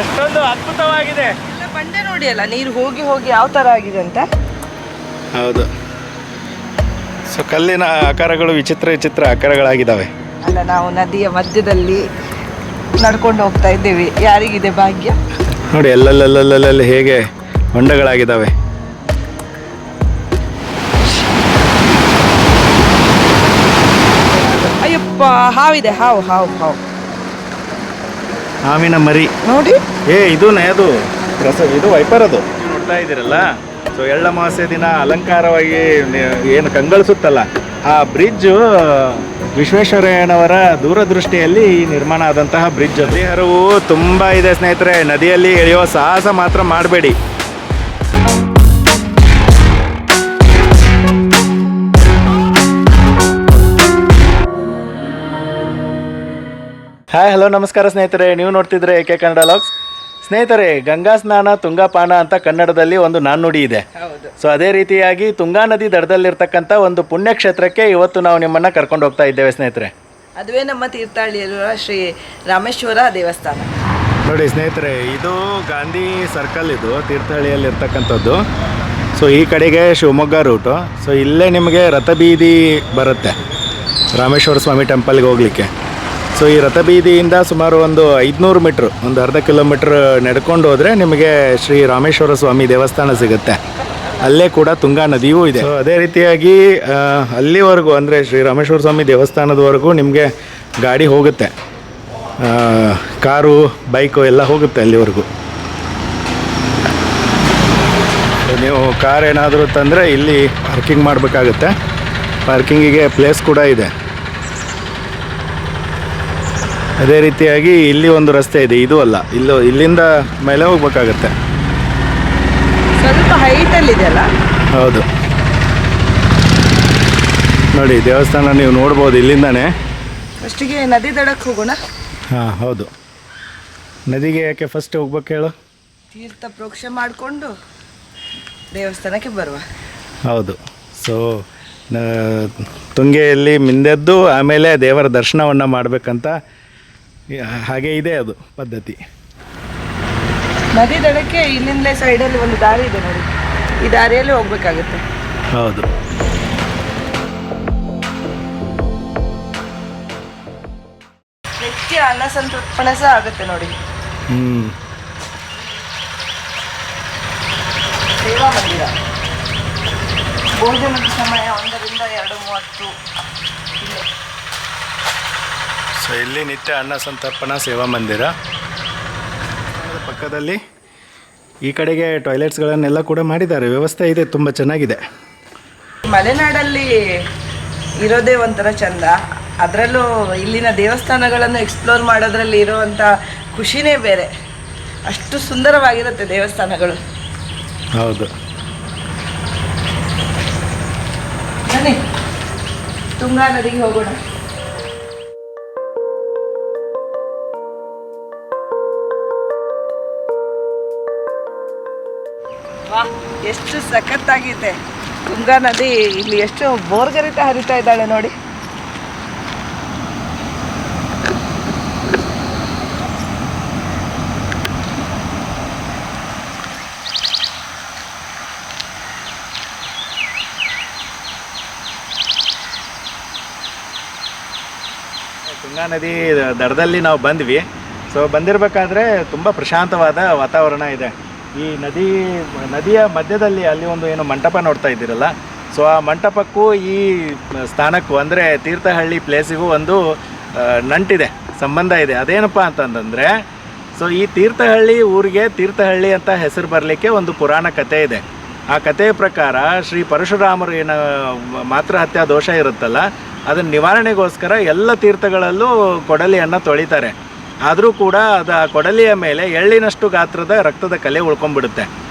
ಅಷ್ಟೊಂದು ಅದ್ಭುತವಾಗಿದೆ. ಎಲ್ಲ ಬಂಡೆ ನೋಡಿ ಅಲ್ಲ, ನೀರು ಹೋಗಿ ಹೋಗಿ ಯಾವ ಥರ ಆಗಿದೆ ಅಂತ. ಹೌದು. ಸೊ ಕಲ್ಲಿನ ಆಕಾರಗಳು ವಿಚಿತ್ರ ವಿಚಿತ್ರ ಆಕಾರಗಳಾಗಿದ್ದಾವೆ. ಅಲ್ಲ, ನಾವು ನದಿಯ ಮಧ್ಯದಲ್ಲಿ ನಡ್ಕೊಂಡು ಹೋಗ್ತಾ ಇದ್ದೇವೆ. ಯಾರಿಗಿದೆ ಭಾಗ್ಯ ನೋಡಿ, ಎಲ್ಲೆಲ್ಲೆಲ್ಲೆಲ್ಲೆಲ್ಲಿ ಹೇಗೆ ಹೊಂಡಗಳಾಗಿದ್ದಾವೆ. ಅಯ್ಯಪ್ಪ, ಹಾವಿದೆ, ಹಾವು ಹಾವು ಹಾವು. ಹಾವಿನ ಮರಿ ನೋಡಿ. ಇದು ಅದು ಇದು ವೈಪರ್ ಅದು ನೋಡ್ತಾ ಇದ್ದೀರಲ್ಲ. ಸೊ ಎಳ್ಳಮಾವಾಸ್ಯೆ ದಿನ ಅಲಂಕಾರವಾಗಿ ಏನು ಕಂಗೊಳಿಸುತ್ತಲ್ಲ, ಆ ಬ್ರಿಡ್ಜು ವಿಶ್ವೇಶ್ವರಯ್ಯನವರ ದೂರದೃಷ್ಟಿಯಲ್ಲಿ ನಿರ್ಮಾಣ ಆದಂತಹ ಬ್ರಿಡ್ಜ್. ನದಿ ಹರಿವು ತುಂಬ ಇದೆ ಸ್ನೇಹಿತರೆ. ನದಿಯಲ್ಲಿ ಇಳಿಯೋ ಸಾಹಸ ಮಾತ್ರ ಮಾಡಬೇಡಿ. ಹಾಯ್, ಹಲೋ, ನಮಸ್ಕಾರ ಸ್ನೇಹಿತರೆ. ನೀವು ನೋಡ್ತಿದ್ರೆ ಏಕೆ ಕನ್ನಡ ಲಾಗ್ಸ್. ಸ್ನೇಹಿತರೆ, ಗಂಗಾ ಸ್ನಾನ ತುಂಗಾಪಾನ ಅಂತ ಕನ್ನಡದಲ್ಲಿ ಒಂದು ನಾಣ್ಣುಡಿ ಇದೆ. ಸೊ ಅದೇ ರೀತಿಯಾಗಿ ತುಂಗಾ ನದಿ ದಡದಲ್ಲಿರ್ತಕ್ಕಂಥ ಒಂದು ಪುಣ್ಯಕ್ಷೇತ್ರಕ್ಕೆ ಇವತ್ತು ನಾವು ನಿಮ್ಮನ್ನ ಕರ್ಕೊಂಡು ಹೋಗ್ತಾ ಇದ್ದೇವೆ ಸ್ನೇಹಿತರೆ. ಅದುವೇ ನಮ್ಮ ತೀರ್ಥಹಳ್ಳಿಯಲ್ಲಿರುವ ಶ್ರೀ ರಾಮೇಶ್ವರ ದೇವಸ್ಥಾನ. ನೋಡಿ ಸ್ನೇಹಿತರೆ, ಇದು ಗಾಂಧಿ ಸರ್ಕಲ್, ಇದು ತೀರ್ಥಹಳ್ಳಿಯಲ್ಲಿ ಇರ್ತಕ್ಕಂಥದ್ದು. ಸೊ ಈ ಕಡೆಗೆ ಶಿವಮೊಗ್ಗ ರೂಟು. ಸೊ ಇಲ್ಲೇ ನಿಮಗೆ ರಥಬೀದಿ ಬರುತ್ತೆ ರಾಮೇಶ್ವರ ಸ್ವಾಮಿ ಟೆಂಪಲ್ಗೆ ಹೋಗಲಿಕ್ಕೆ. ಸೊ ಈ ರಥಬೀದಿಯಿಂದ ಸುಮಾರು ಒಂದು 500 ಮೀಟ್ರ್, ಒಂದು ಅರ್ಧ ಕಿಲೋಮೀಟ್ರ್ ನಡ್ಕೊಂಡು ಹೋದರೆ ನಿಮಗೆ ಶ್ರೀ ರಾಮೇಶ್ವರ ಸ್ವಾಮಿ ದೇವಸ್ಥಾನ ಸಿಗುತ್ತೆ. ಅಲ್ಲೇ ಕೂಡ ತುಂಗಾ ನದಿಯೂ ಇದೆ. ಸೊ ಅದೇ ರೀತಿಯಾಗಿ ಅಲ್ಲಿವರೆಗೂ, ಅಂದರೆ ಶ್ರೀ ರಾಮೇಶ್ವರ ಸ್ವಾಮಿ ದೇವಸ್ಥಾನದವರೆಗೂ ನಿಮಗೆ ಗಾಡಿ ಹೋಗುತ್ತೆ, ಕಾರು, ಬೈಕು ಎಲ್ಲ ಹೋಗುತ್ತೆ ಅಲ್ಲಿವರೆಗೂ. ನೀವು ಕಾರ್ ಏನಾದರೂ ತಂದರೆ ಇಲ್ಲಿ ಪಾರ್ಕಿಂಗ್ ಮಾಡಬೇಕಾಗುತ್ತೆ. ಪಾರ್ಕಿಂಗಿಗೆ ಪ್ಲೇಸ್ ಕೂಡ ಇದೆ. ಅದೇ ರೀತಿಯಾಗಿ ಇಲ್ಲಿ ಒಂದು ರಸ್ತೆ ಇದೆ, ಇದು ಅಲ್ಲ, ಇಲ್ಲಿಂದ ಮೇಲೆ ಹೋಗ್ಬೇಕಾಗತ್ತೆ. ಸ್ವಲ್ಪ ಹೈಟಲ್ಲಿದೆ ಅಲ್ಲ. ಹೌದು, ನೋಡಿ ದೇವಸ್ಥಾನ ನೀವು ನೋಡ್ಬೋದು ಇಲ್ಲಿಂದಾನೆ. ಫಸ್ಟಿಗೆ ನದಿ ದಡಕ್ಕೆ ಹೋಗೋಣ. ಹಾಂ, ಹೌದು. ನದಿಗೆ ಯಾಕೆ ಫಸ್ಟ್ ಹೋಗ್ಬೇಕು ಹೇಳು? ತೀರ್ಥ ಪ್ರೋಕ್ಷೆ ಮಾಡಿಕೊಂಡು ದೇವಸ್ಥಾನಕ್ಕೆ ಬರುವ. ಹೌದು. ಸೊ ತುಂಗೆಯಲ್ಲಿ ಮಿಂದೆದ್ದು ಆಮೇಲೆ ದೇವರ ದರ್ಶನವನ್ನು ಮಾಡಬೇಕಂತ ಹಾಗೆ ಇದೆ ಅದು ಪದ್ಧತಿ. ನದಿ ದಡಕ್ಕೆ ಇಲ್ಲಿಂದಲೇ ಸೈಡಲ್ಲಿ ಒಂದು ದಾರಿ ಇದೆ ನೋಡಿ, ಈ ದಾರಿಯಲ್ಲಿ ಹೋಗ್ಬೇಕಾಗುತ್ತೆ. ಹೌದು. ನಿತ್ಯ ಅನ್ನ ಸಂತರ್ಪಣೆ ಸಹ ಆಗುತ್ತೆ ನೋಡಿ. ಸೇವಾ ಮಂದಿರ. ಭೋಜನದ ಸಮಯ 1ರಿಂದ 2:30. ಸೊ ಇಲ್ಲಿ ನಿತ್ಯ ಅನ್ನ ಸಂತರ್ಪಣಾ ಸೇವಾ ಮಂದಿರ. ಪಕ್ಕದಲ್ಲಿ ಈ ಕಡೆಗೆ ಟಾಯ್ಲೆಟ್ಸ್ಗಳನ್ನೆಲ್ಲ ಕೂಡ ಮಾಡಿದ್ದಾರೆ, ವ್ಯವಸ್ಥೆ ಇದೆ, ತುಂಬ ಚೆನ್ನಾಗಿದೆ. ಮಲೆನಾಡಲ್ಲಿ ಇರೋದೇ ಒಂಥರ ಚಂದ. ಅದರಲ್ಲೂ ಇಲ್ಲಿನ ದೇವಸ್ಥಾನಗಳನ್ನು ಎಕ್ಸ್ಪ್ಲೋರ್ ಮಾಡೋದ್ರಲ್ಲಿ ಇರೋವಂಥ ಖುಷಿನೇ ಬೇರೆ. ಅಷ್ಟು ಸುಂದರವಾಗಿರುತ್ತೆ ದೇವಸ್ಥಾನಗಳು. ಹೌದು. ಬನ್ನಿ ತುಂಗಾ ನದಿಗೆ ಹೋಗೋಣ. ಎಷ್ಟು ಸಖತ್ತಾಗಿದೆ ತುಂಗಾ ನದಿ. ಇಲ್ಲಿ ಎಷ್ಟು ಬೋರ್ಗರಿತ ಹರಿತಾ ಇದ್ದಾಳೆ ನೋಡಿ. ತುಂಗಾ ನದಿ ದಡದಲ್ಲಿ ನಾವು ಬಂದ್ವಿ. ಸೊ ಬಂದಿರಬೇಕಾದ್ರೆ ತುಂಬ ಪ್ರಶಾಂತವಾದ ವಾತಾವರಣ ಇದೆ. ಈ ನದಿಯ ಮಧ್ಯದಲ್ಲಿ ಅಲ್ಲಿ ಒಂದು ಏನು ಮಂಟಪ ನೋಡ್ತಾ ಇದ್ದೀರಲ್ಲ, ಸೊ ಆ ಮಂಟಪಕ್ಕೂ ಈ ಸ್ಥಾನಕ್ಕೂ, ಅಂದರೆ ತೀರ್ಥಹಳ್ಳಿ ಪ್ಲೇಸಿಗೂ ಒಂದು ನಂಟಿದೆ, ಸಂಬಂಧ ಇದೆ. ಅದೇನಪ್ಪ ಅಂತಂದರೆ, ಸೊ ಈ ತೀರ್ಥಹಳ್ಳಿ ಊರಿಗೆ ತೀರ್ಥಹಳ್ಳಿ ಅಂತ ಹೆಸರು ಬರಲಿಕ್ಕೆ ಒಂದು ಪುರಾಣ ಕಥೆ ಇದೆ. ಆ ಕಥೆಯ ಪ್ರಕಾರ ಶ್ರೀ ಪರಶುರಾಮರು ಏನು ಮಾತೃಹತ್ಯಾ ದೋಷ ಇರುತ್ತಲ್ಲ, ಅದನ್ನು ನಿವಾರಣೆಗೋಸ್ಕರ ಎಲ್ಲ ತೀರ್ಥಗಳಲ್ಲೂ ಕೊಡಲಿಯನ್ನು ತೊಳಿತಾರೆ. ಆದರೂ ಕೂಡ ಅದು ಆ ಕೊಡಲಿಯ ಮೇಲೆ ಎಳ್ಳಿನಷ್ಟು ಗಾತ್ರದ ರಕ್ತದ ಕಲೆ ಉಳ್ಕೊಂಡ್ಬಿಡುತ್ತೆ.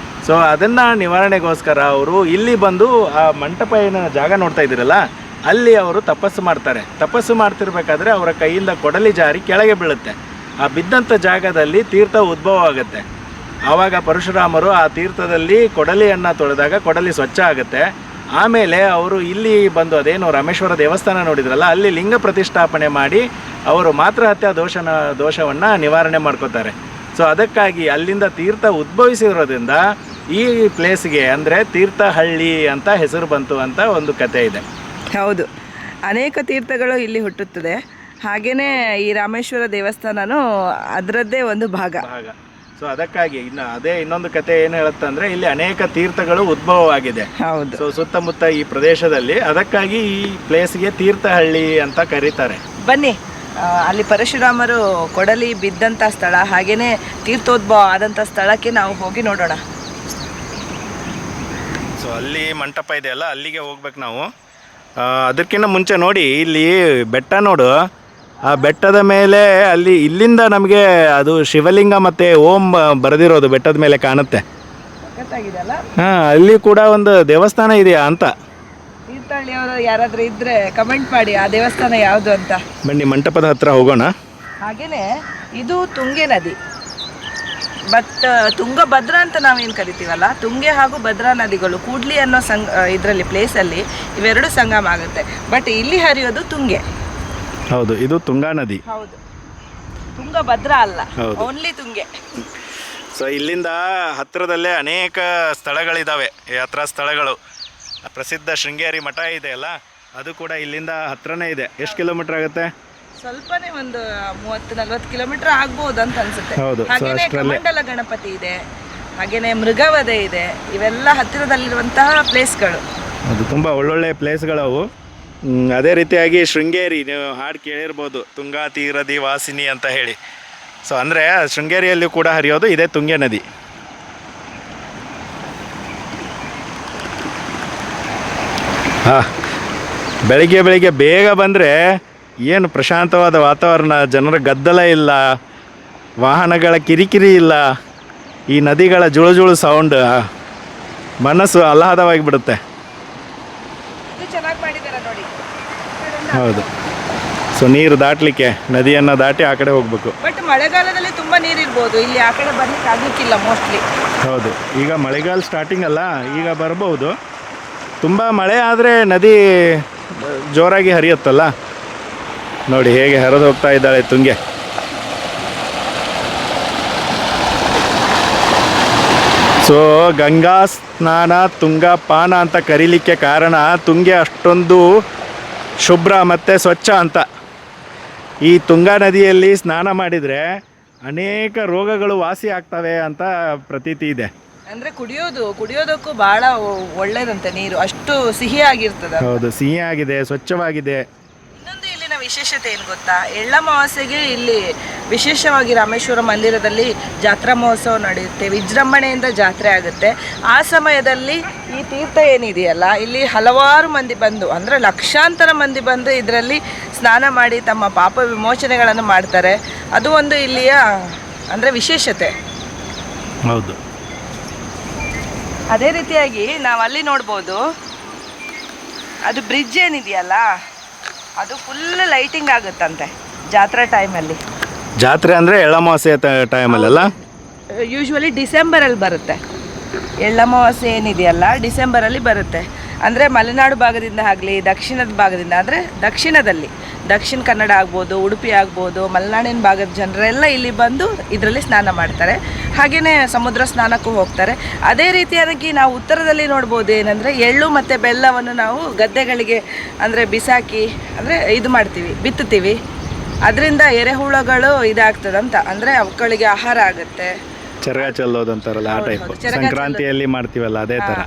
ಸೊ ಅದನ್ನು ನಿವಾರಣೆಗೋಸ್ಕರ ಅವರು ಇಲ್ಲಿ ಬಂದು ಆ ಮಂಟಪ ಏನು ಜಾಗ ನೋಡ್ತಾ ಇದ್ದೀರಲ್ಲ, ಅಲ್ಲಿ ಅವರು ತಪಸ್ಸು ಮಾಡ್ತಾರೆ. ತಪಸ್ಸು ಮಾಡ್ತಿರ್ಬೇಕಾದ್ರೆ ಅವರ ಕೈಯಿಂದ ಕೊಡಲಿ ಜಾರಿ ಕೆಳಗೆ ಬೀಳುತ್ತೆ. ಆ ಬಿದ್ದಂಥ ಜಾಗದಲ್ಲಿ ತೀರ್ಥ ಉದ್ಭವ ಆಗುತ್ತೆ. ಆವಾಗ ಪರಶುರಾಮರು ಆ ತೀರ್ಥದಲ್ಲಿ ಕೊಡಲಿಯನ್ನು ತೊಳೆದಾಗ ಕೊಡಲಿ ಸ್ವಚ್ಛ ಆಗುತ್ತೆ. ಆಮೇಲೆ ಅವರು ಇಲ್ಲಿ ಬಂದು ಅದೇನು ರಾಮೇಶ್ವರ ದೇವಸ್ಥಾನ ನೋಡಿದ್ರಲ್ಲ, ಅಲ್ಲಿ ಲಿಂಗ ಪ್ರತಿಷ್ಠಾಪನೆ ಮಾಡಿ ಅವರು ಮಾತೃಹತ್ಯಾ ದೋಷವನ್ನು ನಿವಾರಣೆ ಮಾಡ್ಕೋತಾರೆ. ಸೊ ಸೊ ಅದಕ್ಕಾಗಿ ಅಲ್ಲಿಂದ ತೀರ್ಥ ಉದ್ಭವಿಸಿರೋದ್ರಿಂದ ಈ ಪ್ಲೇಸ್ಗೆ ಅಂದರೆ ತೀರ್ಥಹಳ್ಳಿ ಅಂತ ಹೆಸರು ಬಂತು ಅಂತ ಒಂದು ಕತೆ ಇದೆ. ಹೌದು, ಅನೇಕ ತೀರ್ಥಗಳು ಇಲ್ಲಿ ಹುಟ್ಟುತ್ತದೆ. ಹಾಗೆಯೇ ಈ ರಾಮೇಶ್ವರ ದೇವಸ್ಥಾನನೂ ಅದರದ್ದೇ ಒಂದು ಭಾಗ. ಸೊ ಅದಕ್ಕಾಗಿ ಇನ್ನೊಂದು ಕತೆ ಏನು ಹೇಳುತ್ತೆ ಅಂದರೆ ಇಲ್ಲಿ ಅನೇಕ ತೀರ್ಥಗಳು ಉದ್ಭವವಾಗಿದೆ. ಹೌದು. ಸೊ ಸುತ್ತಮುತ್ತ ಈ ಪ್ರದೇಶದಲ್ಲಿ, ಅದಕ್ಕಾಗಿ ಈ ಪ್ಲೇಸ್ಗೆ ತೀರ್ಥಹಳ್ಳಿ ಅಂತ ಕರೀತಾರೆ. ಬನ್ನಿ, ಅಲ್ಲಿ ಪರಶುರಾಮರು ಕೊಡಲಿ ಬಿದ್ದಂಥ ಸ್ಥಳ, ಹಾಗೆಯೇ ತೀರ್ಥೋದ್ಭವ ಆದಂಥ ಸ್ಥಳಕ್ಕೆ ನಾವು ಹೋಗಿ ನೋಡೋಣ. ಸೊ ಅಲ್ಲಿ ಮಂಟಪ ಇದೆಯಲ್ಲ, ಅಲ್ಲಿಗೆ ಹೋಗ್ಬೇಕು ನಾವು. ಅದಕ್ಕಿಂತ ಮುಂಚೆ ನೋಡಿ, ಇಲ್ಲಿ ಬೆಟ್ಟ ನೋಡು. ಆ ಬೆಟ್ಟದ ಮೇಲೆ ಇಲ್ಲಿಂದ ನಮಗೆ ಅದು ಶಿವಲಿಂಗ ಮತ್ತು ಓಂ ಬರೆದಿರೋದು ಬೆಟ್ಟದ ಮೇಲೆ ಕಾಣುತ್ತೆ. ಹಾಂ, ಅಲ್ಲಿ ಕೂಡ ಒಂದು ದೇವಸ್ಥಾನ ಇದೆಯಾ ಅಂತ. ತೀರ್ಥಹಳ್ಳಿಯವರು ಯಾರಾದರೂ ಇದ್ದರೆ ಕಮೆಂಟ್ ಮಾಡಿ ಆ ದೇವಸ್ಥಾನ ಯಾವುದು ಅಂತ. ಬನ್ನಿ, ಮಂಟಪದ ಹತ್ರ ಹೋಗೋಣ. ಹಾಗೆಯೇ ಇದು ತುಂಗೆ ನದಿ. ತುಂಗಭದ್ರಾ ಅಂತ ನಾವೇನು ಕರಿತೀವಲ್ಲ, ತುಂಗೆ ಹಾಗೂ ಭದ್ರಾ ನದಿಗಳು ಕೂಡ್ಲಿ ಅನ್ನೋ ಇದರಲ್ಲಿ ಪ್ಲೇಸಲ್ಲಿ ಇವೆರಡು ಸಂಗಮ ಆಗುತ್ತೆ. ಬಟ್ ಇಲ್ಲಿ ಹರಿಯೋದು ತುಂಗೆ. ಹೌದು, ಇದು ತುಂಗಾ ನದಿ. ಹೌದು, ತುಂಗಭದ್ರಾ ಅಲ್ಲ, ಓನ್ಲಿ ತುಂಗೆ. ಸೊ ಇಲ್ಲಿಂದ ಹತ್ತಿರದಲ್ಲೇ ಅನೇಕ ಸ್ಥಳಗಳಿದ್ದಾವೆ, ಯಾತ್ರಾ ಸ್ಥಳಗಳು. ಪ್ರಸಿದ್ಧ ಶೃಂಗೇರಿ ಮಠ ಇದೆಯಲ್ಲ, ಅದು ಕೂಡ ಇಲ್ಲಿಂದ ಹತ್ರನೇ ಇದೆ. ಎಷ್ಟು ಕಿಲೋಮೀಟರ್ ಆಗುತ್ತೆ? ಸ್ವಲ್ಪನೇ, ಒಂದು 30-40 ಕಿಲೋಮೀಟರ್ ಆಗ್ಬೋದು ಅಂತ ಅನ್ಸುತ್ತೆ. ಹೌದು. ಹಾಗೇನೆ ಕಮಂಡಲ ಗಣಪತಿ ಇದೆ, ಹಾಗೇನೆ ಮೃಗವಧೆ ಇದೆ. ಇವೆಲ್ಲ ಹತ್ತಿರದಲ್ಲಿರುವಂತಹ ಪ್ಲೇಸ್ಗಳು. ಅದು ತುಂಬ ಒಳ್ಳೊಳ್ಳೆ ಪ್ಲೇಸ್ಗಳವು. ಅದೇ ರೀತಿಯಾಗಿ ಶೃಂಗೇರಿ, ನೀವು ಹಾಡು ಕೇಳಿರ್ಬೋದು, ತುಂಗಾ ತೀರದಿ ವಾಸಿನಿ ಅಂತ ಹೇಳಿ. ಸೊ ಅಂದರೆ ಶೃಂಗೇರಿಯಲ್ಲಿ ಕೂಡ ಹರಿಯೋದು ಇದೇ ತುಂಗೆ ನದಿ. ಬೆಳಿಗ್ಗೆ ಬೇಗ ಬಂದರೆ ಏನು ಪ್ರಶಾಂತವಾದ ವಾತಾವರಣ, ಜನರ ಗದ್ದಲ ಇಲ್ಲ, ವಾಹನಗಳ ಕಿರಿಕಿರಿ ಇಲ್ಲ, ಈ ನದಿಗಳ ಜುಳು ಸೌಂಡ್ ಮನಸ್ಸು ಆಹ್ಲಾದವಾಗಿ ಬಿಡುತ್ತೆ. ಹೌದು. ಸೊ ನೀರು ದಾಟಲಿಕ್ಕೆ ನದಿಯನ್ನು ದಾಟಿ ಆ ಕಡೆ ಹೋಗಬೇಕು. ಬಟ್ ಮಳೆಗಾಲದಲ್ಲಿ ತುಂಬ ನೀರಿರ್ಬೋದು, ಇಲ್ಲಿ ಆ ಕಡೆ ಬರ್ಲಿಕ್ಕೆ ಆಗಲಿಕ್ಕಿಲ್ಲ ಮೋಸ್ಟ್ಲಿ. ಹೌದು, ಈಗ ಮಳೆಗಾಲ ಸ್ಟಾರ್ಟಿಂಗ್ ಅಲ್ಲ, ಈಗ ಬರ್ಬೋದು. ತುಂಬ ಮಳೆ ಆದರೆ ನದಿ ಜೋರಾಗಿ ಹರಿಯುತ್ತಲ್ಲ. ನೋಡಿ ಹೇಗೆ ಹರಿದು ಹೋಗ್ತಾ ಇದ್ದಾಳೆ ತುಂಗೆ. ಸೊ ಗಂಗಾ ಸ್ನಾನ ತುಂಗಾ ಪಾನ ಅಂತ ಕರೀಲಿಕ್ಕೆ ಕಾರಣ ತುಂಗೆ ಅಷ್ಟೊಂದು ಶುಭ್ರ ಮತ್ತು ಸ್ವಚ್ಛ ಅಂತ. ಈ ತುಂಗಾ ನದಿಯಲ್ಲಿ ಸ್ನಾನ ಮಾಡಿದರೆ ಅನೇಕ ರೋಗಗಳು ವಾಸಿ ಆಗ್ತವೆ ಅಂತ ಪ್ರತೀತಿ ಇದೆ. ಅಂದರೆ ಕುಡಿಯೋದಕ್ಕೂ ಭಾಳ ಒಳ್ಳೇದಂತೆ ನೀರು, ಅಷ್ಟು ಸಿಹಿಯಾಗಿರ್ತದೆ. ಹೌದು, ಸಿಹಿಯಾಗಿದೆ, ಸ್ವಚ್ಛವಾಗಿದೆ. ಇನ್ನೊಂದು ಇಲ್ಲಿನ ವಿಶೇಷತೆ ಏನು ಗೊತ್ತಾ, ಎಳ್ಳಮಾವಾಸ್ಯೆಗೆ ಇಲ್ಲಿ ವಿಶೇಷವಾಗಿ ರಾಮೇಶ್ವರ ಮಂದಿರದಲ್ಲಿ ಜಾತ್ರಾ ಮಹೋತ್ಸವ ನಡೆಯುತ್ತೆ, ವಿಜೃಂಭಣೆಯಿಂದ ಜಾತ್ರೆ ಆಗುತ್ತೆ. ಆ ಸಮಯದಲ್ಲಿ ಈ ತೀರ್ಥ ಏನಿದೆಯಲ್ಲ, ಇಲ್ಲಿ ಹಲವಾರು ಮಂದಿ ಬಂದು, ಅಂದರೆ ಲಕ್ಷಾಂತರ ಮಂದಿ ಬಂದು ಇದರಲ್ಲಿ ಸ್ನಾನ ಮಾಡಿ ತಮ್ಮ ಪಾಪ ವಿಮೋಚನೆಗಳನ್ನು ಮಾಡ್ತಾರೆ. ಅದು ಒಂದು ಇಲ್ಲಿಯ ಅಂದರೆ ವಿಶೇಷತೆ. ಹೌದು. ಅದೇ ರೀತಿಯಾಗಿ ನಾವು ಅಲ್ಲಿ ನೋಡ್ಬೋದು, ಅದು ಬ್ರಿಡ್ಜ್ ಏನಿದೆಯಲ್ಲ, ಅದು ಫುಲ್ ಲೈಟಿಂಗ್ ಆಗುತ್ತಂತೆ ಜಾತ್ರಾ ಟೈಮಲ್ಲಿ. ಜಾತ್ರೆ ಅಂದರೆ ಎಳ್ಳಮಾವಾಸ್ಯೆ ಟೈಮಲ್ಲ, ಯೂಶ್ವಲಿ ಡಿಸೆಂಬರಲ್ಲಿ ಬರುತ್ತೆ. ಎಳ್ಳಮಾವಾಸ್ಯೆ ಏನಿದೆಯಲ್ಲ ಡಿಸೆಂಬರಲ್ಲಿ ಬರುತ್ತೆ. ಅಂದರೆ ಮಲೆನಾಡು ಭಾಗದಿಂದ ಆಗಲಿ, ದಕ್ಷಿಣದ ಭಾಗದಿಂದ, ಅಂದರೆ ದಕ್ಷಿಣ ಕನ್ನಡ ಆಗ್ಬೋದು, ಉಡುಪಿ ಆಗ್ಬೋದು, ಮಲೆನಾಡಿನ ಭಾಗದ ಜನರೆಲ್ಲ ಇಲ್ಲಿ ಬಂದು ಇದರಲ್ಲಿ ಸ್ನಾನ ಮಾಡ್ತಾರೆ. ಹಾಗೆಯೇ ಸಮುದ್ರ ಸ್ನಾನಕ್ಕೂ ಹೋಗ್ತಾರೆ. ಅದೇ ರೀತಿಯಾಗಿ ನಾವು ಉತ್ತರದಲ್ಲಿ ನೋಡ್ಬೋದು ಏನಂದರೆ, ಎಳ್ಳು ಮತ್ತು ಬೆಲ್ಲವನ್ನು ನಾವು ಗದ್ದೆಗಳಿಗೆ ಅಂದರೆ ಬಿಸಾಕಿ, ಅಂದರೆ ಇದು ಮಾಡ್ತೀವಿ, ಬಿತ್ತುತ್ತೀವಿ. ಅದರಿಂದ ಎರೆಹುಳಗಳು ಇದಾಗ್ತದಂತ, ಅಂದರೆ ಅವುಗಳಿಗೆ ಆಹಾರ ಆಗುತ್ತೆ. ಚರಗ ಚೆಲ್ಲೋದಂತಾರಲ್ಲ ಆ ಟೈಪ್, ಸಂಕ್ರಾಂತಿಯಲ್ಲಿ ಮಾಡ್ತೀವಲ್ಲ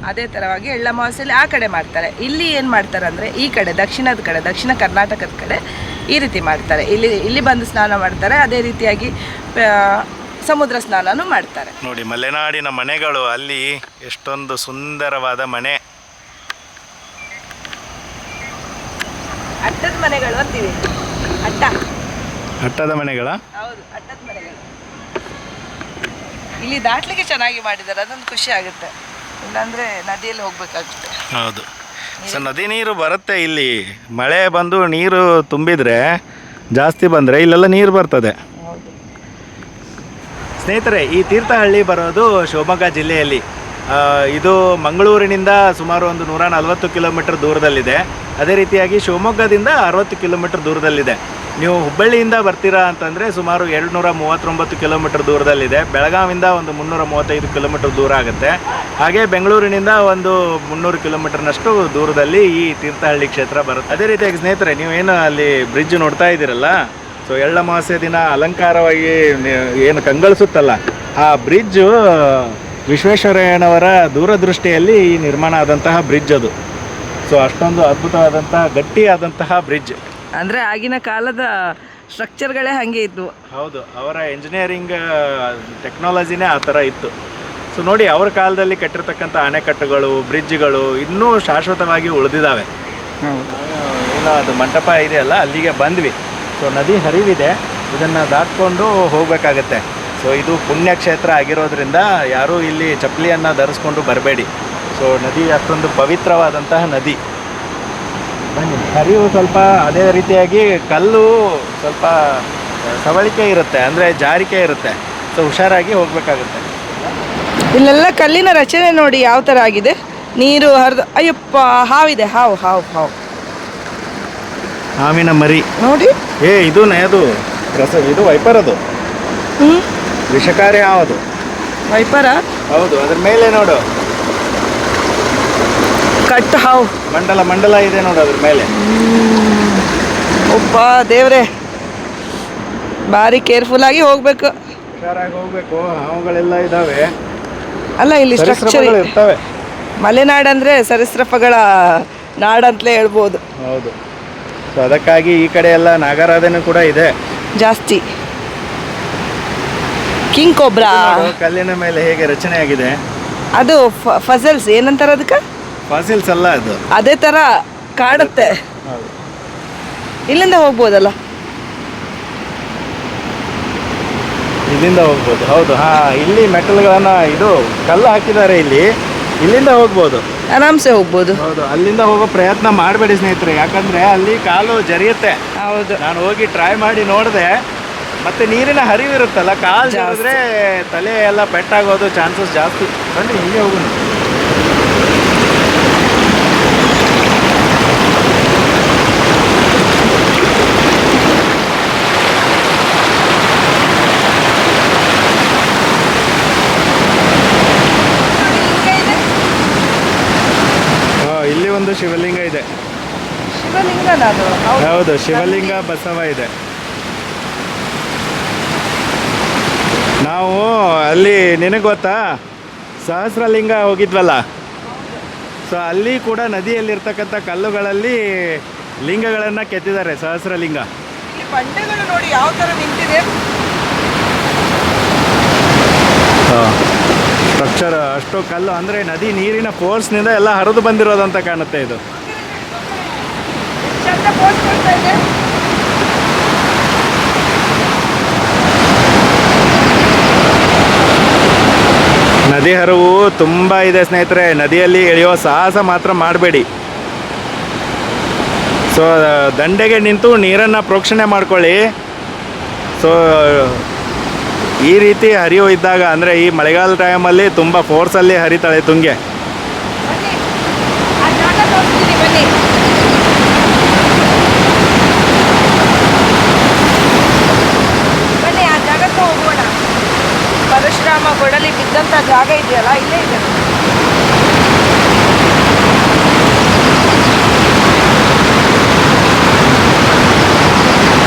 ಅದೇ ಥರವಾಗಿ ಎಳ್ಳಮಾವಾಸ್ಯೆಯಲ್ಲಿ ಆ ಕಡೆ ಮಾಡ್ತಾರೆ. ಇಲ್ಲಿ ಏನು ಮಾಡ್ತಾರೆ ಅಂದರೆ, ಈ ಕಡೆ ದಕ್ಷಿಣ ಕರ್ನಾಟಕದ ಕಡೆ ಈ ರೀತಿ ಮಾಡ್ತಾರೆ. ಇಲ್ಲಿ ಬಂದು ಸ್ನಾನ ಮಾಡ್ತಾರೆ. ಅದೇ ರೀತಿಯಾಗಿ ಸಮುದ್ರ ಸ್ನಾನನೂ ಮಾಡ್ತಾರೆ. ನೋಡಿ, ಮಲೆನಾಡಿನ ಮನೆಗಳು, ಅಲ್ಲಿ ಎಷ್ಟೊಂದು ಸುಂದರವಾದ ಮನೆ, ಅಟ್ಟದ ಮನೆಗಳು ಅಂತೀವಿ. ಅಟ್ಟದ ಮನೆಗಳ. ಹೌದು, ಅಟ್ಟದ ಮನೆಗಳು. ಇಲ್ಲಿ ದಾಟ್ಲಿಕ್ಕೆ ಚೆನ್ನಾಗಿ ಮಾಡಿದ್ದಾರೆ, ಅದೊಂದು ಖುಷಿ ಆಗುತ್ತೆ. ಇಲ್ಲಾಂದ್ರೆ ನದಿಯಲ್ಲಿ ಹೋಗ್ಬೇಕಾಗುತ್ತೆ. ಹೌದು. ಸೊ ನದಿ ನೀರು ಬರುತ್ತೆ ಇಲ್ಲಿ. ಮಳೆ ಬಂದು ನೀರು ತುಂಬಿದ್ರೆ, ಜಾಸ್ತಿ ಬಂದರೆ ಇಲ್ಲೆಲ್ಲ ನೀರು ಬರ್ತದೆ. ಸ್ನೇಹಿತರೆ, ಈ ತೀರ್ಥಹಳ್ಳಿ ಬರೋದು ಶಿವಮೊಗ್ಗ ಜಿಲ್ಲೆಯಲ್ಲಿ. ಇದು ಮಂಗಳೂರಿನಿಂದ ಸುಮಾರು ಒಂದು 140 ಕಿಲೋಮೀಟರ್ ದೂರದಲ್ಲಿದೆ. ಅದೇ ರೀತಿಯಾಗಿ ಶಿವಮೊಗ್ಗದಿಂದ 60 ಕಿಲೋಮೀಟರ್ ದೂರದಲ್ಲಿದೆ. ನೀವು ಹುಬ್ಬಳ್ಳಿಯಿಂದ ಬರ್ತೀರಾ ಅಂತಂದರೆ ಸುಮಾರು 239 ಕಿಲೋಮೀಟರ್ ದೂರದಲ್ಲಿದೆ. ಬೆಳಗಾವಿಂದ ಒಂದು 335 ಕಿಲೋಮೀಟರ್ ದೂರ ಆಗುತ್ತೆ. ಹಾಗೆ ಬೆಂಗಳೂರಿನಿಂದ ಒಂದು 300 ಕಿಲೋಮೀಟರ್ನಷ್ಟು ದೂರದಲ್ಲಿ ಈ ತೀರ್ಥಹಳ್ಳಿ ಕ್ಷೇತ್ರ ಬರುತ್ತೆ. ಅದೇ ರೀತಿಯಾಗಿ ಸ್ನೇಹಿತರೆ, ನೀವೇನು ಅಲ್ಲಿ ಬ್ರಿಡ್ಜ್ ನೋಡ್ತಾ ಇದ್ದೀರಲ್ಲ, ಸೊ ಎಳ್ಳಮಾವಾಸ್ಯೆ ದಿನ ಅಲಂಕಾರವಾಗಿ ಏನು ಕಂಗೊಳಿಸುತ್ತಲ್ಲ, ಆ ಬ್ರಿಡ್ಜು ವಿಶ್ವೇಶ್ವರಯ್ಯನವರ ದೂರದೃಷ್ಟಿಯಲ್ಲಿ ಈ ನಿರ್ಮಾಣ ಆದಂತಹ ಬ್ರಿಡ್ಜ್ ಅದು. ಸೊ ಅಷ್ಟೊಂದು ಅದ್ಭುತವಾದಂತಹ ಗಟ್ಟಿಯಾದಂತಹ ಬ್ರಿಡ್ಜ್. ಅಂದರೆ ಆಗಿನ ಕಾಲದ ಸ್ಟ್ರಕ್ಚರ್ಗಳೇ ಹಾಗೆ ಇದ್ವು. ಹೌದು, ಅವರ ಇಂಜಿನಿಯರಿಂಗ್ ಟೆಕ್ನಾಲಜಿನೇ ಆ ಥರ ಇತ್ತು. ಸೊ ನೋಡಿ, ಅವ್ರ ಕಾಲದಲ್ಲಿ ಕಟ್ಟಿರ್ತಕ್ಕಂಥ ಅಣೆಕಟ್ಟುಗಳು, ಬ್ರಿಡ್ಜ್ಗಳು ಇನ್ನೂ ಶಾಶ್ವತವಾಗಿ ಉಳಿದಿದ್ದಾವೆ. ಏನೋ ಅದು ಮಂಟಪ ಇದೆಯಲ್ಲ, ಅಲ್ಲಿಗೆ ಬಂದ್ವಿ. ಸೊ ನದಿ ಹರಿವಿದೆ, ಇದನ್ನು ದಾಟ್ಕೊಂಡು ಹೋಗಬೇಕಾಗತ್ತೆ. ಸೊ ಇದು ಪುಣ್ಯಕ್ಷೇತ್ರ ಆಗಿರೋದ್ರಿಂದ ಯಾರೂ ಇಲ್ಲಿ ಚಪ್ಪಲಿಯನ್ನು ಧರಿಸ್ಕೊಂಡು ಬರಬೇಡಿ. ಸೊ ನದಿ ಅಷ್ಟೊಂದು ಪವಿತ್ರವಾದಂತಹ ನದಿ. ಬನ್ನಿ, ಹರಿವು ಸ್ವಲ್ಪ ಅದೇ ರೀತಿಯಾಗಿ ಕಲ್ಲು ಸ್ವಲ್ಪ ಸವಳಿಕೆ ಇರುತ್ತೆ, ಅಂದರೆ ಜಾರಿಕೆ ಇರುತ್ತೆ. ಸೊ ಹುಷಾರಾಗಿ ಹೋಗಬೇಕಾಗುತ್ತೆ. ಇಲ್ಲೆಲ್ಲ ಕಲ್ಲಿನ ರಚನೆ ನೋಡಿ ಯಾವ ಥರ ಆಗಿದೆ. ನೀರು ಹರಿದು, ಅಯ್ಯಪ್ಪ, ಹಾವಿದೆ, ಹಾವು ಹಾವು ಹಾವು ಹಾವಿನ ಮರಿ ನೋಡಿ. ಇದು ಅದು ಇದು ವೈಪರ್, ಅದು ವಿಷಕಾರಿ ಹಾವದು. ವೈಪರ? ಹೌದು, ಅದ್ರ ಮೇಲೆ ನೋಡು ಕಟ್ ಹಾವು, ಮಂಡಲ ಇದೆ ನೋಡು ಅದ್ರ ಮೇಲೆ. ಒಬ್ಬ ದೇವ್ರೆ, ಭಾರಿ ಕೇರ್ಫುಲ್ ಆಗಿ ಹೋಗ್ಬೇಕು, ಹುಷಾರಾಗಿ ಹೋಗ್ಬೇಕು. ಹಾವುಗಳೆಲ್ಲ ಇದಾವೆ. ಅಲ್ಲ ಇಲ್ಲಿ ಸ್ಟ್ರಕ್ಚರ್ ಇರ್ತವೆ. ಮಲೆನಾಡಂದ್ರೆ ಸರೀಸೃಪಗಳ ನಾಡಂತಲೇ ಹೇಳ್ಬೋದು. ಹೌದು, ಸೊ ಅದಕ್ಕಾಗಿ ಈ ಕಡೆ ಎಲ್ಲ ನಾಗರಾಧನೆ ಕೂಡ ಇದೆ ಜಾಸ್ತಿ. ಕಿಂಗ್ ಕೋಬ್ರಾ ಕಲ್ಲಿನ ಮೇಲೆ ಹೇಗೆ ರಚನೆ ಆಗಿದೆ. ಅದು ಫಸಲ್ಸ್ ಏನಂತಾರ ಅದಕ್ಕೆ? ಫಾಸಿಲ್ಸ್ ಅಲ್ಲ, ಅದು ಅದೇ ತರ ಕಾಡುತ್ತೆ. ಇಲ್ಲಿಂದ ಹೋಗ್ಬೋದಲ್ಲ? ಇಲ್ಲಿಂದ ಹೋಗ್ಬೋದು. ಹೌದು, ಇಲ್ಲಿ ಮೆಟಲ್ಗಳನ್ನ ಇದು ಕಲ್ಲು ಹಾಕಿದ್ದಾರೆ. ಇಲ್ಲಿಂದ ಹೋಗ್ಬೋದು, ಆರಾಮ್ಸೆ ಹೋಗ್ಬೋದು. ಹೌದು, ಅಲ್ಲಿಂದ ಹೋಗೋ ಪ್ರಯತ್ನ ಮಾಡಬೇಡಿ ಸ್ನೇಹಿತರೆ, ಯಾಕಂದ್ರೆ ಅಲ್ಲಿ ಕಾಲು ಜರಿಯುತ್ತೆ. ಹೌದು, ನಾನು ಹೋಗಿ ಟ್ರೈ ಮಾಡಿ ನೋಡಿದೆ. ಮತ್ತೆ ನೀರಿನ ಹರಿವು ಇರುತ್ತಲ್ಲ, ಕಾಲು ಜಾರಿದ್ರೆ ತಲೆ ಎಲ್ಲ ಪೆಟ್ಟಾಗೋದು ಚಾನ್ಸಸ್ ಜಾಸ್ತಿ. ಬನ್ನಿ, ಹಿಂಗೆ ಹೋಗೋಣ. ಇಲ್ಲಿ ಒಂದು ಶಿವಲಿಂಗ ಇದೆ. ಶಿವಲಿಂಗನ ಅದು? ಹೌದು, ಶಿವಲಿಂಗ ಬಸವ ಇದೆ. ನಾವು ಅಲ್ಲಿ ನಿನಗೆ ಗೊತ್ತಾ, ಸಹಸ್ರಲಿಂಗ ಹೋಗಿದ್ವಲ್ಲ, ಸೊ ಅಲ್ಲಿ ಕೂಡ ನದಿಯಲ್ಲಿರ್ತಕ್ಕಂಥ ಕಲ್ಲುಗಳಲ್ಲಿ ಲಿಂಗಗಳನ್ನು ಕೆತ್ತಿದ್ದಾರೆ, ಸಹಸ್ರಲಿಂಗ. ಈ ಬಂಡೆಗಳು ನೋಡಿ ಯಾವ ಥರ ನಿಂತಿದೆ. ಸ್ಟ್ರಕ್ಚರ್ ಅಷ್ಟು ಕಲ್ಲು, ಅಂದರೆ ನದಿ ನೀರಿನ ಫೋರ್ಸ್ನಿಂದ ಎಲ್ಲ ಹರಿದು ಬಂದಿರೋದಂತ ಕಾಣುತ್ತೆ ಇದು. ಚಂದ ಪೋಸ್ ಕೊಡ್ತಾ ಇದೆ. ನದಿ ಹರಿವು ತುಂಬ ಇದೆ ಸ್ನೇಹಿತರೆ. ನದಿಯಲ್ಲಿ ಇಳಿಯೋ ಸಾಹಸ ಮಾತ್ರ ಮಾಡಬೇಡಿ. ಸೊ ದಂಡೆಗೆ ನಿಂತು ನೀರನ್ನು ಪ್ರೋಕ್ಷಣೆ ಮಾಡ್ಕೊಳ್ಳಿ. ಸೊ ಈ ರೀತಿ ಹರಿವು ಇದ್ದಾಗ, ಅಂದರೆ ಈ ಮಳೆಗಾಲ ಟೈಮಲ್ಲಿ ತುಂಬ ಫೋರ್ಸಲ್ಲಿ ಹರಿತಾಳೆ ತುಂಗೆ. ಬನ್ನಿ, ಆ ಜಾಗಕ್ಕೆ ಹೋಗೋಣ. ಪರಶುರಾಮ ಗೊಡಲಿ ಬಿದ್ದಂಥ ಜಾಗ ಇದೆಯಲ್ಲ, ಇಲ್ಲೇ ಇದೆ.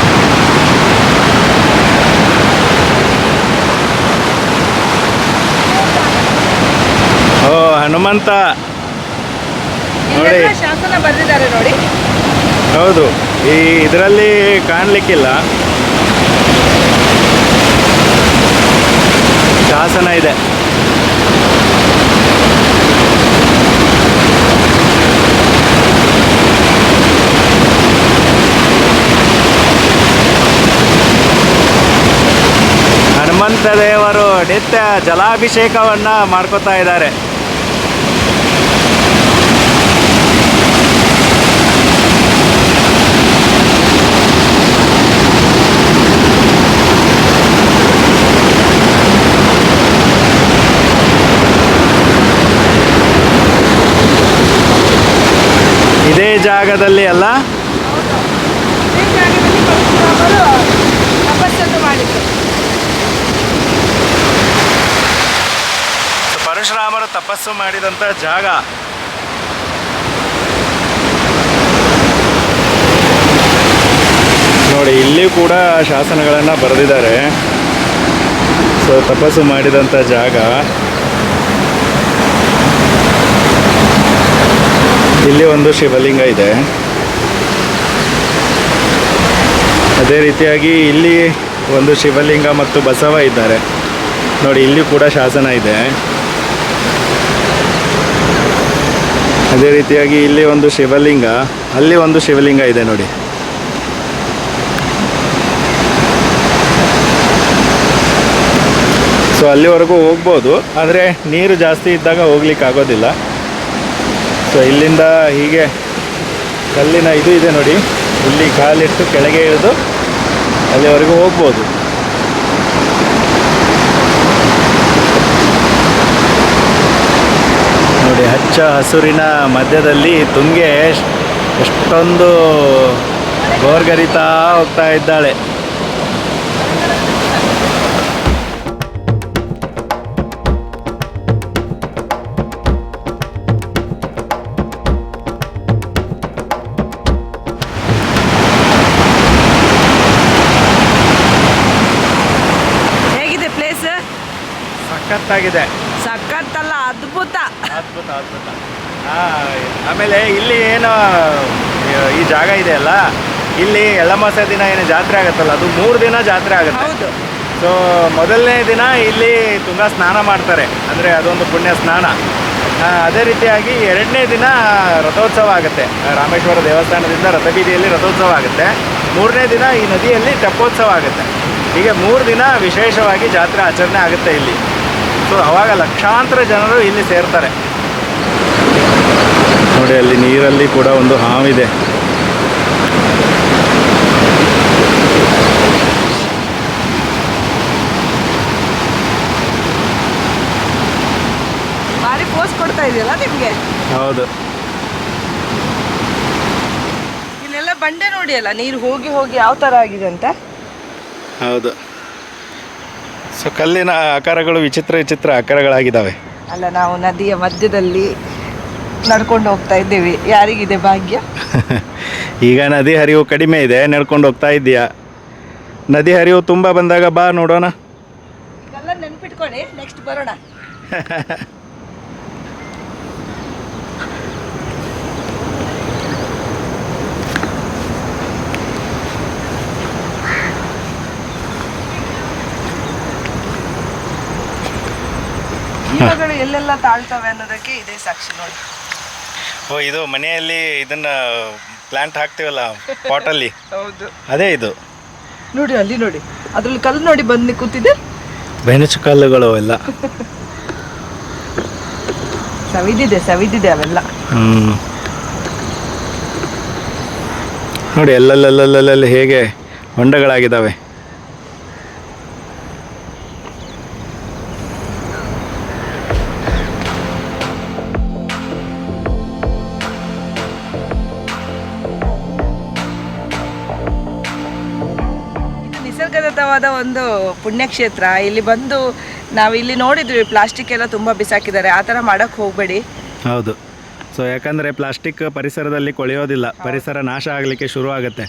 ಹನುಮಂತ ನೋಡಿ, ಶಾಸನ ಬರೆದಿದ್ದಾರೆ ನೋಡಿ. ಹೌದು, ಈ ಇದರಲ್ಲಿ ಕಾಣಲಿಕ್ಕಿಲ್ಲ, ಶಾಸನ ಇದೆ. ಹನುಮಂತ ದೇವರು ನಿತ್ಯ ಜಲಾಭಿಷೇಕವನ್ನು ಮಾಡ್ಕೋತಾ ಇದ್ದಾರೆ. ಇದೇ ಜಾಗದಲ್ಲಿ ಅಲ್ಲ? ಇದೇ ಜಾಗದಲ್ಲಿ ಪರಶುರಾಮರು ತಪಸ್ಸನ್ನು ಮಾಡಿದ್ರು. ಪರಶುರಾಮರು ತಪಸ್ಸು ಮಾಡಿದಂಥ ಜಾಗ. ನೋಡಿ ಇಲ್ಲಿ ಕೂಡ ಶಾಸನಗಳನ್ನು ಬರೆದಿದ್ದಾರೆ. ಸೊ ತಪಸ್ಸು ಮಾಡಿದಂಥ ಜಾಗ. ಇಲ್ಲಿ ಒಂದು ಶಿವಲಿಂಗ ಇದೆ. ಅದೇ ರೀತಿಯಾಗಿ ಇಲ್ಲಿ ಒಂದು ಶಿವಲಿಂಗ ಮತ್ತು ಬಸವ ಇದ್ದಾರೆ. ನೋಡಿ ಇಲ್ಲಿ ಕೂಡ ಶಾಸನ ಇದೆ. ಅದೇ ರೀತಿಯಾಗಿ ಇಲ್ಲಿ ಒಂದು ಶಿವಲಿಂಗ, ಅಲ್ಲಿ ಒಂದು ಶಿವಲಿಂಗ ಇದೆ ನೋಡಿ. ಸೊ ಅಲ್ಲಿವರೆಗೂ ಹೋಗ್ಬೋದು, ಆದರೆ ನೀರು ಜಾಸ್ತಿ ಇದ್ದಾಗ ಹೋಗ್ಲಿಕ್ಕೆ ಆಗೋದಿಲ್ಲ. ಸೊ ಇಲ್ಲಿಂದ ಹೀಗೆ ಕಲ್ಲಿನ ಇದು ಇದೆ ನೋಡಿ, ಇಲ್ಲಿ ಕಾಲಿಟ್ಟು ಕೆಳಗೆ ಇಳಿದು ಅಲ್ಲಿವರೆಗೂ ಹೋಗ್ಬೋದು. ನೋಡಿ ಹಚ್ಚ ಹಸುರಿನ ಮಧ್ಯದಲ್ಲಿ ತುಂಗೆ ಎಷ್ಟೊಂದು ಗೋರ್ಗರಿತಾ ಹೋಗ್ತಾ ಇದ್ದಾಳೆ. ಸಖತ್ತಾಗಿದೆ. ಸಖತ್ತಲ್ಲ, ಅದ್ಭುತ. ಅದ್ಭುತ ಅದ್ಭುತ. ಆಮೇಲೆ ಇಲ್ಲಿ ಏನು ಈ ಜಾಗ ಇದೆಯಲ್ಲ, ಇಲ್ಲಿ ಎಳ್ಳಮಾಸೆ ದಿನ ಏನು ಜಾತ್ರೆ ಆಗುತ್ತಲ್ಲ, ಅದು 3 ದಿನ ಜಾತ್ರೆ ಆಗುತ್ತೆ. ಹೌದು. ಸೊ ಮೊದಲನೇ ದಿನ ಇಲ್ಲಿ ತುಂಗಾ ಸ್ನಾನ ಮಾಡ್ತಾರೆ, ಅಂದರೆ ಅದೊಂದು ಪುಣ್ಯ ಸ್ನಾನ. ಅದೇ ರೀತಿಯಾಗಿ 2ನೇ ದಿನ ರಥೋತ್ಸವ ಆಗುತ್ತೆ. ರಾಮೇಶ್ವರ ದೇವಸ್ಥಾನದಿಂದ ರಥಬೀದಿಯಲ್ಲಿ ರಥೋತ್ಸವ ಆಗುತ್ತೆ. 3ನೇ ದಿನ ಈ ನದಿಯಲ್ಲಿ ತೆಪ್ಪೋತ್ಸವ ಆಗುತ್ತೆ. ಹೀಗೆ 3 ದಿನ ವಿಶೇಷವಾಗಿ ಜಾತ್ರೆ ಆಚರಣೆ ಆಗುತ್ತೆ ಇಲ್ಲಿ. ಸೊ ಅವಾಗ ಲಕ್ಷಾಂತರ ಜನರು ಇಲ್ಲಿ ಸೇರ್ತಾರೆ. ನೋಡಿ ಅಲ್ಲಿ ನೀರಲ್ಲಿ ಕೂಡ ಒಂದು ಹಾವಿದೆ. ಭಾರಿ ಪೋಸ್ ಕೊಡ್ತಾ ಇದೆಯಲ್ಲ ನಿಮಗೆ. ಹೌದು. ಇಲ್ಲೆಲ್ಲ ಬಂಡೆ ನೋಡಿ ಅಲ್ಲ, ನೀರು ಹೋಗಿ ಹೋಗಿ ಯಾವ ಥರ ಆಗಿದೆ ಅಂತ. ಹೌದು. ಸೊ ಕಲ್ಲಿನ ಆಕಾರಗಳು ವಿಚಿತ್ರ ವಿಚಿತ್ರ ಆಕಾರಗಳಾಗಿದ್ದಾವೆ. ಅಲ್ಲ, ನಾವು ನದಿಯ ಮಧ್ಯದಲ್ಲಿ ನಡ್ಕೊಂಡು ಹೋಗ್ತಾ ಇದ್ದೀವಿ. ಯಾರಿಗಿದೆ ಭಾಗ್ಯ? ಈಗ ನದಿ ಹರಿವು ಕಡಿಮೆ ಇದೆ, ನಡ್ಕೊಂಡು ಹೋಗ್ತಾ ಇದ್ದೀಯಾ? ನದಿ ಹರಿವು ತುಂಬ ಬಂದಾಗ ಬಾ ನೋಡೋಣ. ಇದೆಲ್ಲ ನೆನ್ಪಿಟ್ಕೊಳ್ಳಿ, ನೆಕ್ಸ್ಟ್ ಬರೋಣ. ಜೀವಗಳು ಎಲ್ಲೆಲ್ಲ ತಾಳ್ತವೆ ಅನ್ನೋದಕ್ಕೆ ಇದೇ ಸಾಕ್ಷಿ ನೋಡಿ. ಓ, ಇದು ಮನೆಯಲ್ಲಿ ಇದನ್ನ ಪ್ಲಾಂಟ್ ಹಾಕ್ತೀವಲ್ಲ ಪಾಟಲ್ಲಿ, ಹೌದು ಅದೇ ಇದು ನೋಡಿ. ಅಲ್ಲಿ ನೋಡಿ, ಅದ್ರಲ್ಲಿ ಕಲ್ಲು ನೋಡಿ ಬಂದು ಕೂತಿದೆ. ಬೆಣಚು ಕಲ್ಲುಗಳು ಎಲ್ಲ ಸವಿದಿದೆ ಅವೆಲ್ಲ. ನೋಡಿ ಎಲ್ಲೆಲ್ಲೆಲ್ಲೆಲ್ಲೆಲ್ಲಿ ಹೇಗೆ ಹೊಂಡಗಳಾಗಿದ್ದಾವೆ. ನಿಸರ್ಗದತ್ತವಾದ ಒಂದು ಪುಣ್ಯಕ್ಷೇತ್ರ. ಇಲ್ಲಿ ಬಂದು ನಾವು ಇಲ್ಲಿ ನೋಡಿದ್ವಿ, ಪ್ಲಾಸ್ಟಿಕ್ ಎಲ್ಲ ತುಂಬ ಬಿಸಾಕಿದ್ದಾರೆ. ಆ ಥರ ಮಾಡೋಕ್ಕೆ ಹೋಗಬೇಡಿ. ಹೌದು. ಸೊ ಯಾಕಂದರೆ ಪ್ಲಾಸ್ಟಿಕ್ ಪರಿಸರದಲ್ಲಿ ಕೊಳೆಯೋದಿಲ್ಲ, ಪರಿಸರ ನಾಶ ಆಗಲಿಕ್ಕೆ ಶುರು ಆಗುತ್ತೆ.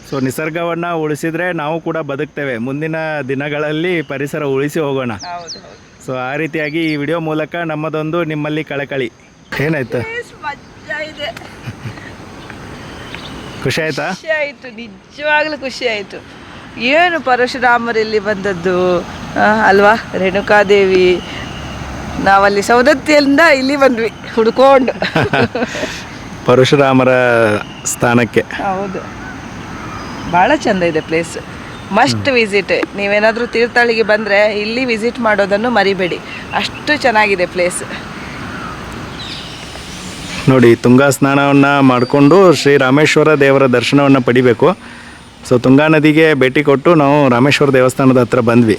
ಸೊ ನಿಸರ್ಗವನ್ನು ಉಳಿಸಿದರೆ ನಾವು ಕೂಡ ಬದುಕ್ತೇವೆ. ಮುಂದಿನ ದಿನಗಳಲ್ಲಿ ಪರಿಸರ ಉಳಿಸಿ ಹೋಗೋಣ. ಸೊ ಆ ರೀತಿಯಾಗಿ ಈ ವಿಡಿಯೋ ಮೂಲಕ ನಮ್ಮದೊಂದು ನಿಮ್ಮಲ್ಲಿ ಕಳಕಳಿ. ಏನಾಯ್ತು? ಮಜಾ ಇದೆ. ಖುಷಿ ಆಯ್ತಾ? ಖುಷಿ ಆಯಿತು, ನಿಜವಾಗ್ಲೂ ಖುಷಿ ಆಯಿತು. ಏನು ಪರಶುರಾಮರು ಇಲ್ಲಿ ಬಂದದ್ದು ಅಲ್ವಾ? ರೇಣುಕಾದೇವಿ, ನಾವಲ್ಲಿ ಸೌದತ್ತಿಯಿಂದ ಇಲ್ಲಿ ಬಂದ್ವಿ ಹುಡ್ಕೊಂಡು ಪರಶುರಾಮರ ಸ್ಥಾನಕ್ಕೆ. ಹೌದು, ಭಾಳ ಚೆಂದ ಇದೆ ಪ್ಲೇಸ್. Must visit. ನೀವೇನಾದರೂ ತೀರ್ಥಹಳ್ಳಿಗೆ ಬಂದರೆ ಇಲ್ಲಿ ವಿಸಿಟ್ ಮಾಡೋದನ್ನು ಮರಿಬೇಡಿ, ಅಷ್ಟು ಚೆನ್ನಾಗಿದೆ ಪ್ಲೇಸ್. ನೋಡಿ, ತುಂಗಾ ಸ್ನಾನವನ್ನು ಮಾಡಿಕೊಂಡು ಶ್ರೀ ರಾಮೇಶ್ವರ ದೇವರ ದರ್ಶನವನ್ನು ಪಡಿಬೇಕು. ಸೊ ತುಂಗಾ ನದಿಗೆ ಭೇಟಿ ಕೊಟ್ಟು ನಾವು ರಾಮೇಶ್ವರ ದೇವಸ್ಥಾನದ ಹತ್ರ ಬಂದ್ವಿ.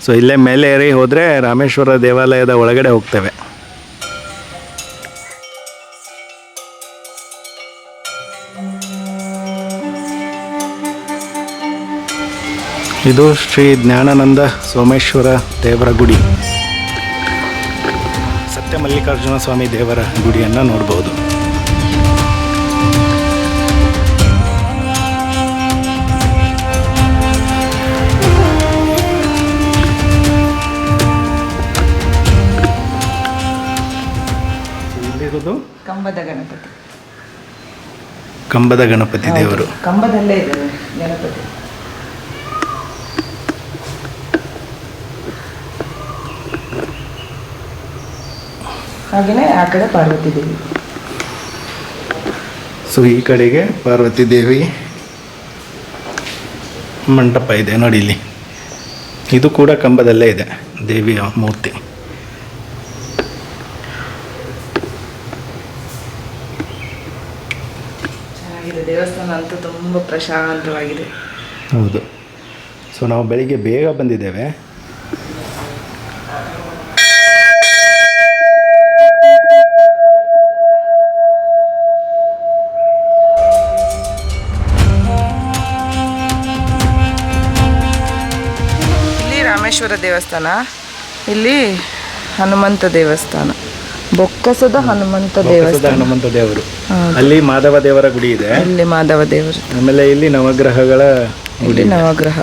ಸೊ ಇಲ್ಲೇ ಮೇಲೆ ಏರಿ ಹೋದರೆ ರಾಮೇಶ್ವರ ದೇವಾಲಯದ ಒಳಗಡೆ ಹೋಗ್ತೇವೆ. ಇದು ಶ್ರೀ ಜ್ಞಾನಾನಂದ ಸೋಮೇಶ್ವರ ದೇವರ ಗುಡಿ. ಸತ್ಯ ಮಲ್ಲಿಕಾರ್ಜುನ ಸ್ವಾಮಿ ದೇವರ ಗುಡಿಯನ್ನು ನೋಡ್ಬೋದು. ಇಲ್ಲಿರೋದು ಕಂಬದ ಗಣಪತಿ. ಕಂಬದ ಗಣಪತಿ ದೇವರು. ಕಂಬದಲ್ಲೇ ಇದೆ ಗಣಪತಿ. ಹಾಗೆಯೇ ಆ ಕಡೆ ಪಾರ್ವತಿ ದೇವಿ. ಸೊ ಈ ಕಡೆಗೆ ಪಾರ್ವತಿ ದೇವಿ ಮಂಟಪ ಇದೆ ನೋಡಿ ಇಲ್ಲಿ. ಇದು ಕೂಡ ಕಂಬದಲ್ಲೇ ಇದೆ ದೇವಿಯ ಮೂರ್ತಿ. ಚೆನ್ನಾಗಿದೆ ದೇವಸ್ಥಾನ ಅಂತೂ ತುಂಬ ಪ್ರಶಾಂತವಾಗಿದೆ. ಹೌದು. ಸೊ ನಾವು ಬೆಳಿಗ್ಗೆ ಬೇಗ ಬಂದಿದ್ದೇವೆ. ರಾಮೇಶ್ವರ ದೇವಸ್ಥಾನ, ಇಲ್ಲಿ ಹನುಮಂತ ದೇವಸ್ಥಾನ, ಬೊಕ್ಕಸದ ಹನುಮಂತ ದೇವಸ್ಥಾನ. ಹನುಮಂತ ದೇವರು. ಅಲ್ಲಿ ಮಾಧವ ದೇವರ ಗುಡಿ ಇದೆ. ಇಲ್ಲಿ ಮಾಧವ ದೇವರು. ಆಮೇಲೆ ಇಲ್ಲಿ ನವಗ್ರಹಗಳ ಗುಡಿ. ನವಗ್ರಹ.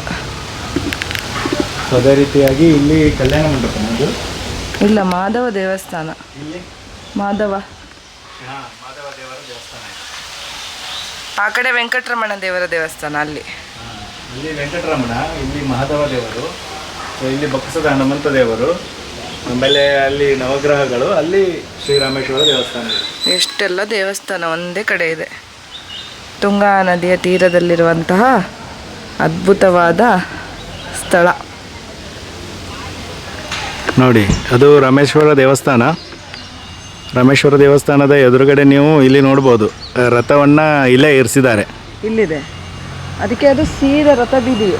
ಅದೇ ರೀತಿಯಾಗಿ ಇಲ್ಲಿ ಕಲ್ಯಾಣ ಮಂಟಪ. ಇಲ್ಲ, ಮಾಧವ ದೇವಸ್ಥಾನ. ಇಲ್ಲಿ ಮಾಧವ. ಮಾಧವ ದೇವರ ದೇವಸ್ಥಾನ. ಆ ಕಡೆ ವೆಂಕಟರಮಣ ದೇವರ ದೇವಸ್ಥಾನ. ಅಲ್ಲಿ ವೆಂಕಟರಮಣ, ಇಲ್ಲಿ ಮಾಧವ ದೇವರು, ಇಲ್ಲಿ ಬೊಕ್ಕಸದ ಹನುಮಂತ ದೇವರು, ಆಮೇಲೆ ಅಲ್ಲಿ ನವಗ್ರಹಗಳು, ಅಲ್ಲಿ ಶ್ರೀರಾಮೇಶ್ವರ ದೇವಸ್ಥಾನ ಇದೆ. ಎಷ್ಟೆಲ್ಲ ದೇವಸ್ಥಾನ ಒಂದೇ ಕಡೆ ಇದೆ. ತುಂಗಾ ನದಿಯ ತೀರದಲ್ಲಿರುವಂತಹ ಅದ್ಭುತವಾದ ಸ್ಥಳ ನೋಡಿ. ಅದು ರಾಮೇಶ್ವರ ದೇವಸ್ಥಾನ. ರಾಮೇಶ್ವರ ದೇವಸ್ಥಾನದ ಎದುರುಗಡೆ ನೀವು ಇಲ್ಲಿ ನೋಡ್ಬೋದು, ರಥವನ್ನು ಇಲ್ಲೇ ಇರಿಸಿದ್ದಾರೆ. ಇಲ್ಲಿದೆ. ಅದಕ್ಕೆ ಅದು ಸೀದಾ ರಥ ಬೀದಿ,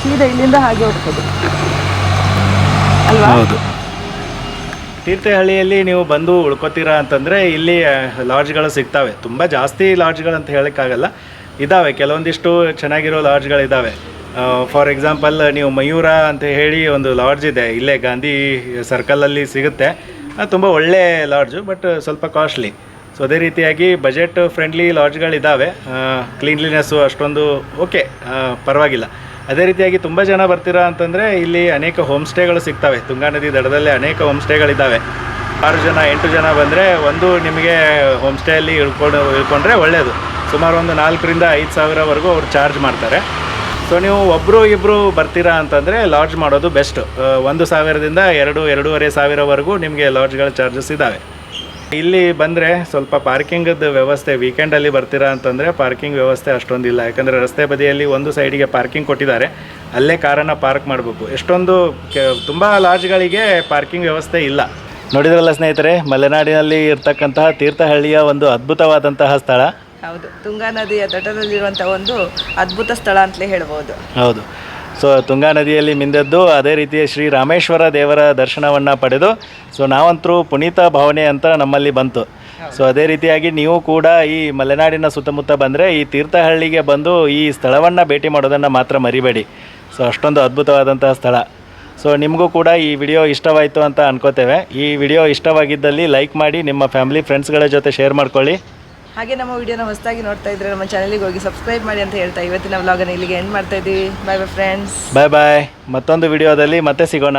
ಸೀದಾ ಇಲ್ಲಿಂದ ಹಾಗೆ ಹೋಗ್ತದೆ ಅಲ್ವಾ? ಹೌದು. ತೀರ್ಥಹಳ್ಳಿಯಲ್ಲಿ ನೀವು ಬಂದು ಉಳ್ಕೋತೀರಾ ಅಂತಂದರೆ ಇಲ್ಲಿ ಲಾಡ್ಜ್ಗಳು ಸಿಗ್ತವೆ. ತುಂಬ ಜಾಸ್ತಿ ಲಾಡ್ಜ್ಗಳು ಅಂತ ಹೇಳೋಕ್ಕಾಗಲ್ಲ, ಇದ್ದಾವೆ ಕೆಲವೊಂದಿಷ್ಟು ಚೆನ್ನಾಗಿರೋ ಲಾಡ್ಜ್ಗಳಿದ್ದಾವೆ. ಫಾರ್ ಎಕ್ಸಾಂಪಲ್ ನೀವು ಮಯೂರ ಅಂತ ಹೇಳಿ ಒಂದು ಲಾಡ್ಜ್ ಇದೆ, ಇಲ್ಲೇ ಗಾಂಧಿ ಸರ್ಕಲಲ್ಲಿ ಸಿಗುತ್ತೆ. ತುಂಬ ಒಳ್ಳೆ ಲಾಡ್ಜು, ಬಟ್ ಸ್ವಲ್ಪ ಕಾಸ್ಟ್ಲಿ. ಸೊ ಅದೇ ರೀತಿಯಾಗಿ ಬಜೆಟ್ ಫ್ರೆಂಡ್ಲಿ ಲಾಡ್ಜ್ಗಳಿದ್ದಾವೆ. ಕ್ಲೀನ್ಲಿನೆಸ್ಸು ಅಷ್ಟೊಂದು ಓಕೆ, ಪರವಾಗಿಲ್ಲ. ಅದೇ ರೀತಿಯಾಗಿ ತುಂಬ ಜನ ಬರ್ತೀರಾ ಅಂತಂದರೆ ಇಲ್ಲಿ ಅನೇಕ ಹೋಮ್ ಸ್ಟೇಗಳು ಸಿಗ್ತವೆ. ತುಂಗಾ ನದಿ ದಡದಲ್ಲೇ ಅನೇಕ ಹೋಮ್ ಸ್ಟೇಗಳಿದ್ದಾವೆ. 6 ಜನ 8 ಜನ ಬಂದರೆ ಒಂದು ನಿಮಗೆ ಹೋಮ್ ಸ್ಟೇಯಲ್ಲಿ ಇಳ್ಕೊಂಡ್ರೆ ಒಳ್ಳೆಯದು. ಸುಮಾರು ಒಂದು 4,000 5 ಸಾವಿರವರೆಗೂ ಅವ್ರು ಚಾರ್ಜ್ ಮಾಡ್ತಾರೆ. ಸೊ ನೀವು ಒಬ್ಬರು ಇಬ್ಬರು ಬರ್ತೀರಾ ಅಂತಂದರೆ ಲಾಡ್ಜ್ ಮಾಡೋದು ಬೆಸ್ಟ್. 1,000ದಿಂದ 2-2.5 ಸಾವಿರವರೆಗೂ ನಿಮಗೆ ಲಾಡ್ಜ್ಗಳ ಚಾರ್ಜಸ್ ಇದ್ದಾವೆ. ಇಲ್ಲಿ ಬಂದರೆ ಸ್ವಲ್ಪ ಪಾರ್ಕಿಂಗದ ವ್ಯವಸ್ಥೆ, ವೀಕೆಂಡಲ್ಲಿ ಬರ್ತೀರಾ ಅಂತಂದರೆ ಪಾರ್ಕಿಂಗ್ ವ್ಯವಸ್ಥೆ ಅಷ್ಟೊಂದಿಲ್ಲ. ಯಾಕಂದರೆ ರಸ್ತೆ ಬದಿಯಲ್ಲಿ ಒಂದು ಸೈಡಿಗೆ ಪಾರ್ಕಿಂಗ್ ಕೊಟ್ಟಿದ್ದಾರೆ, ಅಲ್ಲೇ ಕಾರನ್ನು ಪಾರ್ಕ್ ಮಾಡಬೇಕು. ಎಷ್ಟೊಂದು ತುಂಬ ಲಾಡ್ಜ್ಗಳಿಗೆ ಪಾರ್ಕಿಂಗ್ ವ್ಯವಸ್ಥೆ ಇಲ್ಲ. ನೋಡಿದ್ರಲ್ಲ ಸ್ನೇಹಿತರೆ, ಮಲೆನಾಡಿನಲ್ಲಿ ಇರ್ತಕ್ಕಂತಹ ತೀರ್ಥಹಳ್ಳಿಯ ಒಂದು ಅದ್ಭುತವಾದಂತಹ ಸ್ಥಳ. ಹೌದು, ತುಂಗಾ ನದಿಯ ತಟದಲ್ಲಿರುವಂಥ ಒಂದು ಅದ್ಭುತ ಸ್ಥಳ ಅಂತಲೇ ಹೇಳ್ಬೋದು. ಹೌದು. ಸೊ ತುಂಗಾ ನದಿಯಲ್ಲಿ ಮಿಂದದ್ದು, ಅದೇ ರೀತಿ ಶ್ರೀ ರಾಮೇಶ್ವರ ದೇವರ ದರ್ಶನವನ್ನು ಪಡೆದು ಸೊ ನಾವಂತರೂ ಪುನೀತ ಭಾವನೆ ಅಂತ ನಮ್ಮಲ್ಲಿ ಬಂತು. ಸೊ ಅದೇ ರೀತಿಯಾಗಿ ನೀವು ಕೂಡ ಈ ಮಲೆನಾಡಿನ ಸುತ್ತಮುತ್ತ ಬಂದರೆ ಈ ತೀರ್ಥಹಳ್ಳಿಗೆ ಬಂದು ಈ ಸ್ಥಳವನ್ನು ಭೇಟಿ ಮಾಡೋದನ್ನು ಮಾತ್ರ ಮರಿಬೇಡಿ. ಸೊ ಅಷ್ಟೊಂದು ಅದ್ಭುತವಾದಂತಹ ಸ್ಥಳ. ಸೊ ನಿಮಗೂ ಕೂಡ ಈ ವಿಡಿಯೋ ಇಷ್ಟವಾಯಿತು ಅಂತ ಅನ್ಕೋತೇವೆ. ಈ ವಿಡಿಯೋ ಇಷ್ಟವಾಗಿದ್ದಲ್ಲಿ ಲೈಕ್ ಮಾಡಿ, ನಿಮ್ಮ ಫ್ಯಾಮಿಲಿ ಫ್ರೆಂಡ್ಸ್ಗಳ ಜೊತೆ ಶೇರ್ ಮಾಡ್ಕೊಳ್ಳಿ. ಹಾಗೆ ನಮ್ಮ ವಿಡಿಯೋನ ಹೊಸದಾಗಿ ನೋಡ್ತಾ ಇದ್ರೆ ನಮ್ಮ ಚಾನಲಿಗೆ ಹೋಗಿ ಸಬ್ಸ್ಕ್ರೈಬ್ ಮಾಡಿ ಅಂತ ಹೇಳ್ತಾ ಇವತ್ತಿನ ವ್ಲಾಗನ್ನು ಇಲ್ಲಿಗೆ ಎಂಡ್ ಮಾಡ್ತಾ ಇದ್ದೀವಿ. ಬಾಯ್ ಬಾಯ್ ಫ್ರೆಂಡ್ಸ್. ಬಾಯ್ ಬಾಯ್. ಮತ್ತೊಂದು ವಿಡಿಯೋದಲ್ಲಿ ಮತ್ತೆ ಸಿಗೋಣ.